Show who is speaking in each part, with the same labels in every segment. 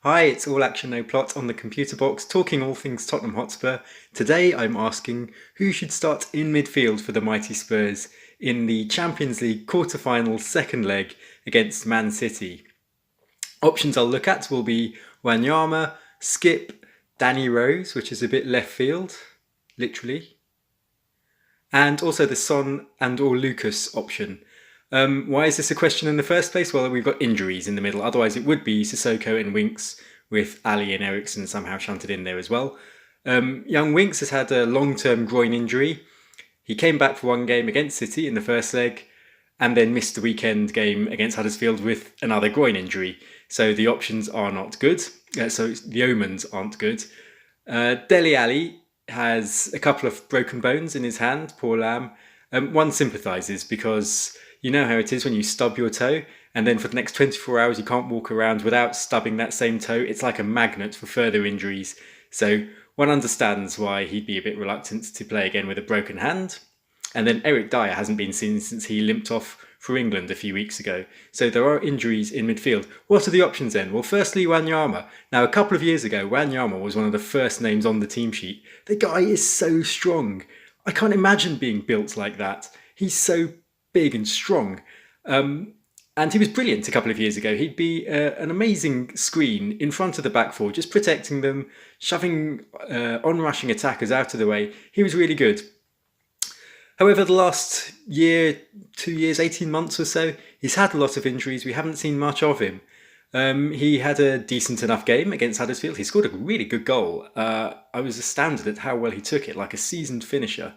Speaker 1: Hi, it's All Action No Plot on the computer box, talking all things Tottenham Hotspur. Today I'm asking who should start in midfield for the mighty Spurs in the Champions League quarter-final second leg against Man City. Options I'll look at will be Wanyama, Skipp, Danny Rose, which is a bit left field, literally, and also the Son and or Lucas option. Why is this a question in the first place? Well, we've got injuries in the middle. Otherwise, it would be Sissoko and Winks with Ali and Eriksson somehow shunted in there as well. Young Winks has had a long-term groin injury. He came back for one game against City in the first leg and then missed the weekend game against Huddersfield with another groin injury. So the options are not good. So the omens aren't good. Dele Alli has a couple of broken bones in his hand, poor lamb. One sympathises because you know how it is when you stub your toe and then for the next 24 hours you can't walk around without stubbing that same toe. It's like a magnet for further injuries. So one understands why he'd be a bit reluctant to play again with a broken hand. And then Eric Dyer hasn't been seen since he limped off for England a few weeks ago. So there are injuries in midfield. What are the options then? Well, firstly, Wanyama. Now, a couple of years ago, Wanyama was one of the first names on the team sheet. The guy is so strong. I can't imagine being built like that. He's so big and strong. And he was brilliant a couple of years ago. He'd be an amazing screen in front of the back four, just protecting them, shoving on-rushing attackers out of the way. He was really good. However, the last year, 2 years, 18 months or so, he's had a lot of injuries. We haven't seen much of him. He had a decent enough game against Huddersfield. He scored a really good goal. I was astounded at how well he took it, like a seasoned finisher.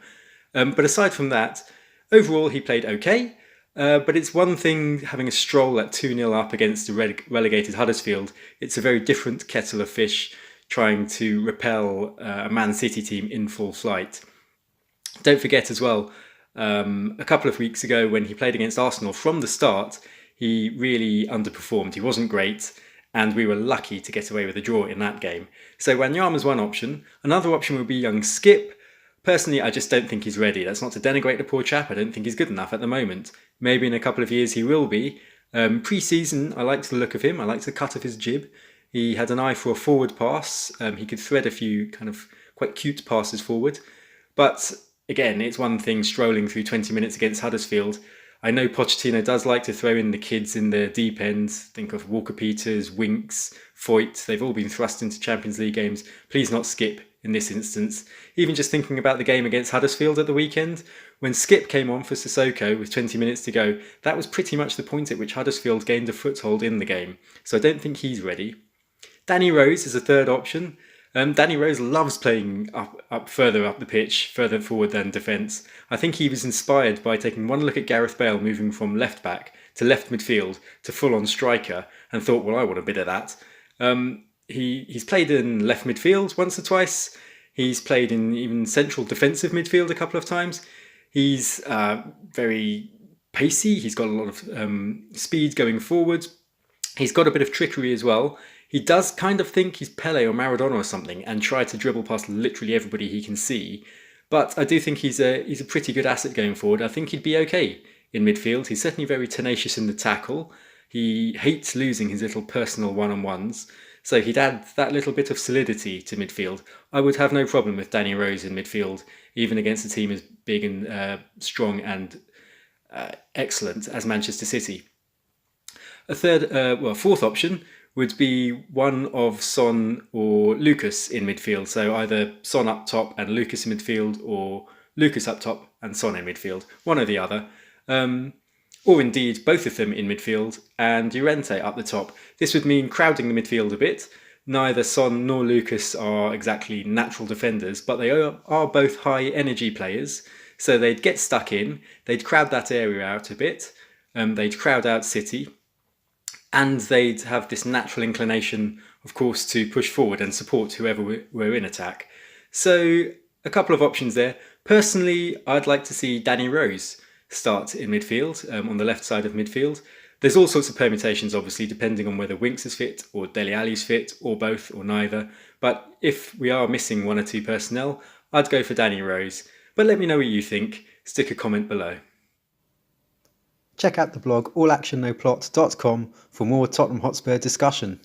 Speaker 1: But aside from that, overall he played okay. But it's one thing having a stroll at 2-0 up against the relegated Huddersfield. It's a very different kettle of fish trying to repel a Man City team in full flight. Don't forget as well, a couple of weeks ago when he played against Arsenal, from the start, he really underperformed. He wasn't great, and we were lucky to get away with a draw in that game. So Wanyama's one option. Another option would be young Skipp. Personally, I just don't think he's ready. That's not to denigrate the poor chap. I don't think he's good enough at the moment. Maybe in a couple of years he will be. Pre-season, I liked the look of him. I liked the cut of his jib. He had an eye for a forward pass. He could thread a few kind of quite cute passes forward. But again, it's one thing strolling through 20 minutes against Huddersfield. I know Pochettino does like to throw in the kids in the deep end. Think of Walker-Peters, Winks, Foyt. They've all been thrust into Champions League games. Please not Skipp in this instance. Even just thinking about the game against Huddersfield at the weekend, when Skipp came on for Sissoko with 20 minutes to go, that was pretty much the point at which Huddersfield gained a foothold in the game. So I don't think he's ready. Danny Rose is a third option. Danny Rose loves playing up further up the pitch, further forward than defence. I think he was inspired by taking one look at Gareth Bale moving from left back to left midfield to full-on striker and thought, well, I want a bit of that. He's played in left midfield once or twice. He's played in even central defensive midfield a couple of times. He's very pacey. He's got a lot of speed going forward. He's got a bit of trickery as well. He does kind of think he's Pele or Maradona or something and try to dribble past literally everybody he can see. But I do think he's a pretty good asset going forward. I think he'd be okay in midfield. He's certainly very tenacious in the tackle. He hates losing his little personal one-on-ones. So he'd add that little bit of solidity to midfield. I would have no problem with Danny Rose in midfield, even against a team as big and strong and excellent as Manchester City. A fourth option would be one of Son or Lucas in midfield. So either Son up top and Lucas in midfield, or Lucas up top and Son in midfield. One or the other. Or indeed both of them in midfield and Llorente up the top. This would mean crowding the midfield a bit. Neither Son nor Lucas are exactly natural defenders, but they are both high energy players. So they'd get stuck in, they'd crowd that area out a bit, they'd crowd out City, and they'd have this natural inclination, of course, to push forward and support whoever were in attack. So a couple of options there. Personally, I'd like to see Danny Rose start in midfield, on the left side of midfield. There's all sorts of permutations, obviously, depending on whether Winks is fit or Dele Alli's fit, or both, or neither. But if we are missing one or two personnel, I'd go for Danny Rose. But let me know what you think. Stick a comment below. Check out the blog allactionnoplot.com for more Tottenham Hotspur discussion.